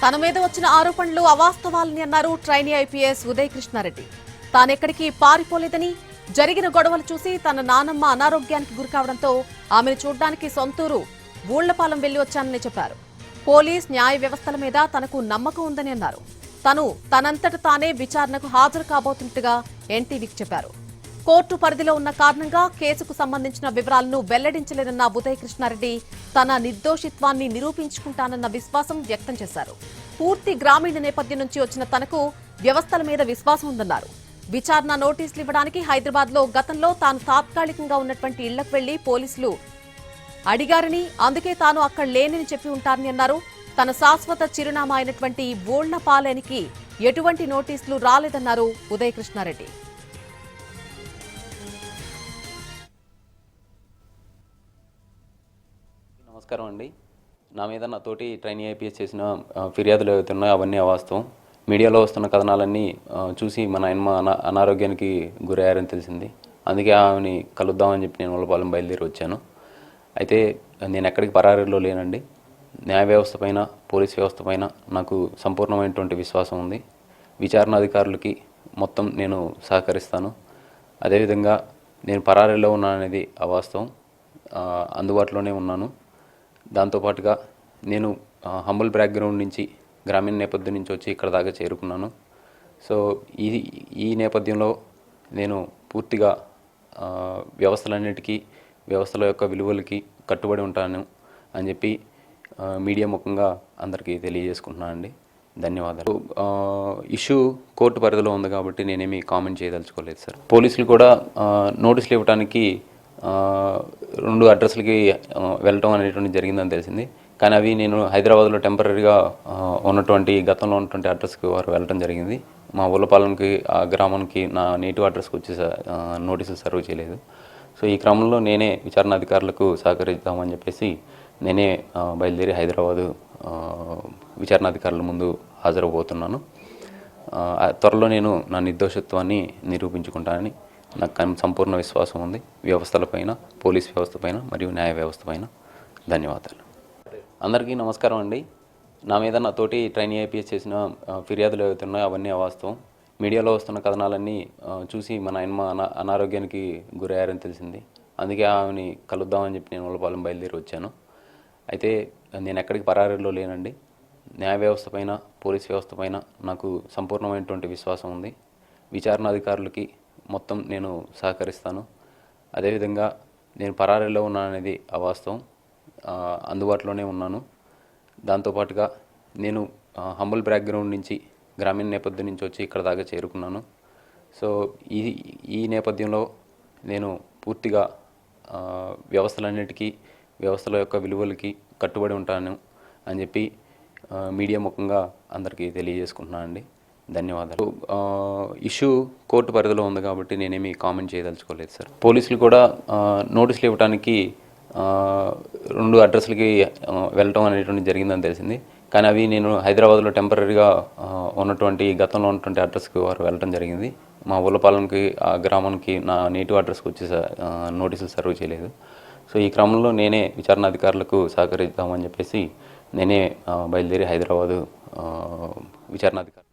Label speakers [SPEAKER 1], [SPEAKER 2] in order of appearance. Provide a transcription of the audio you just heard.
[SPEAKER 1] తన మీద వచ్చిన ఆరోపణలు అవాస్తవాలని అన్నారు ట్రైనీ ఐపీఎస్ ఉదయ్ కృష్ణారెడ్డి. తానెక్కడికి పారిపోలేదని, జరిగిన గొడవలు చూసి తన నానమ్మ అనారోగ్యానికి గురికావడంతో ఆమెను చూడ్డానికి సొంతూరు ఊళ్లపాలెం వెళ్లి వచ్చానని చెప్పారు. పోలీస్ న్యాయ వ్యవస్థల మీద తనకు నమ్మకం ఉందని అన్నారు. తనంతట తానే విచారణకు హాజరు కాబోతున్నట్టుగా ఎన్టీవీకి చెప్పారు. కోర్టు పరిధిలో ఉన్న కారణంగా కేసుకు సంబంధించిన వివరాలను వెల్లడించలేదన్న ఉదయ్ కృష్ణారెడ్డి తన నిర్దోషిత్వాన్ని నిరూపించుకుంటానన్న విశ్వాసం వ్యక్తం చేశారు. పూర్తి గ్రామీణ నేపథ్యం నుంచి వచ్చిన తనకు వ్యవస్థల మీద విశ్వాసం ఉందన్నారు. విచారణ నోటీసులు ఇవ్వడానికి హైదరాబాద్ లో గతంలో తాను తాత్కాలికంగా ఉన్నటువంటి ఇళ్లకు వెళ్లి పోలీసులు అడిగారని, అందుకే తాను అక్కడ లేనని చెప్పి ఉంటారని అన్నారు. తన శాశ్వత చిరునామా అయినటువంటి ఊళ్లపాలెనికి ఎటువంటి నోటీసులు రాలేదన్నారు ఉదయ్ కృష్ణారెడ్డి.
[SPEAKER 2] నమస్కారం అండి. నా మీద నా తోటి ట్రైనీ ఐపీఎస్ చేసిన ఫిర్యాదులు అవుతున్నాయి, అవన్నీ అవాస్తవం. మీడియాలో వస్తున్న కథనాలన్నీ చూసి మా నాయనమ్మ అనారోగ్యానికి గురయ్యారని తెలిసింది. అందుకే ఆమెని కలుద్దామని చెప్పి నేను ఊళ్లపాలెం బయలుదేరి వచ్చాను. అయితే నేను ఎక్కడికి పరారీలో లేనండి. న్యాయ వ్యవస్థ పైన, పోలీస్ వ్యవస్థ పైన నాకు సంపూర్ణమైనటువంటి విశ్వాసం ఉంది. విచారణ అధికారులకి మొత్తం నేను సహకరిస్తాను. అదేవిధంగా నేను పరారీలో ఉన్నాననేది అవాస్తవం. అందుబాటులోనే ఉన్నాను. దాంతోపాటుగా నేను హంబుల్ బ్యాక్గ్రౌండ్ నుంచి, గ్రామీణ నేపథ్యం నుంచి వచ్చి ఇక్కడ దాకా చేరుకున్నాను. సో ఈ నేపథ్యంలో నేను పూర్తిగా వ్యవస్థలన్నిటికీ, వ్యవస్థల యొక్క విలువలకి కట్టుబడి ఉంటాను అని చెప్పి మీడియా ముఖంగా అందరికీ తెలియజేసుకుంటున్నానండి. ధన్యవాదాలు. ఇష్యూ కోర్టు పరిధిలో ఉంది కాబట్టి నేనేమి కామెంట్ చేయదలుచుకోలేదు సార్. పోలీసులు కూడా నోటీసులు ఇవ్వడానికి 2 అడ్రస్లకి వెళ్ళటం అనేటువంటి జరిగిందని తెలిసింది. కానీ అవి నేను హైదరాబాద్లో టెంపరీగా ఉన్నటువంటి, గతంలో ఉన్నటువంటి అడ్రస్కి వారు వెళ్ళడం జరిగింది. మా ఊళ్లపాలెంకి, ఆ గ్రామానికి నా నేటివ్ అడ్రస్కి వచ్చి నోటీసులు సర్వ్ చేయలేదు. సో ఈ క్రమంలో నేనే విచారణ అధికారులకు సహకరిద్దామని చెప్పేసి నేనే బయలుదేరి హైదరాబాదు విచారణాధికారుల ముందు హాజరవబోతున్నాను. త్వరలో నేను నా నిర్దోషత్వాన్ని నిరూపించుకుంటానని నాకు సంపూర్ణ విశ్వాసం ఉంది. వ్యవస్థలపైన, పోలీస్ వ్యవస్థపైన మరియు న్యాయ వ్యవస్థపైన. ధన్యవాదాలు. అందరికీ నమస్కారం అండి. నా మీద నా తోటి ట్రైనీ ఐపీఎస్ చేసిన ఫిర్యాదులు అవుతున్నాయి, అవన్నీ అవాస్తవం. మీడియాలో వస్తున్న కథనాలన్నీ చూసి మా నాయనమ్మ అనారోగ్యానికి గురయ్యారని తెలిసింది. అందుకే ఆమెని కలుద్దామని చెప్పి నేను ఊళ్లపాలెం బయలుదేరి వచ్చాను. అయితే నేను ఎక్కడికి పరారీలో లేనండి. న్యాయ వ్యవస్థ పైన, పోలీస్ వ్యవస్థ పైన నాకు సంపూర్ణమైనటువంటి విశ్వాసం ఉంది. విచారణ అధికారులకి మొత్తం నేను సహకరిస్తాను. అదేవిధంగా నేను పరారీలో ఉన్నాననేది అవాస్తవం. అందుబాటులోనే ఉన్నాను. దాంతోపాటుగా నేను హంబుల్ బ్యాక్గ్రౌండ్ నుంచి, గ్రామీణ నేపథ్యం నుంచి వచ్చి ఇక్కడ దాకా చేరుకున్నాను. సో ఈ నేపథ్యంలో నేను పూర్తిగా వ్యవస్థలన్నిటికీ, వ్యవస్థల యొక్క విలువలకి కట్టుబడి ఉంటాను అని చెప్పి మీడియా ముఖంగా అందరికీ తెలియజేసుకుంటున్నానండి. ధన్యవాదాలు. ఇష్యూ కోర్టు పరిధిలో ఉంది కాబట్టి నేనేమి కామెంట్ చేయదలుచుకోలేదు సార్. పోలీసులు కూడా నోటీసులు ఇవ్వడానికి 2 అడ్రస్లకి వెళ్ళటం అనేటువంటి జరిగిందని తెలిసింది. కానీ అవి నేను హైదరాబాద్లో టెంపరీగా ఉన్నటువంటి, గతంలో ఉన్నటువంటి అడ్రస్కి వారు వెళ్ళడం జరిగింది. మా ఊళ్లపాలెంకి, ఆ గ్రామానికి నా నేటివ్ అడ్రస్కి వచ్చి నోటీసులు సర్వ్ చేయలేదు. సో ఈ క్రమంలో నేనే విచారణ అధికారులకు సహకరిద్దామని చెప్పేసి నేనే బయలుదేరి హైదరాబాదు విచారణాధికారులు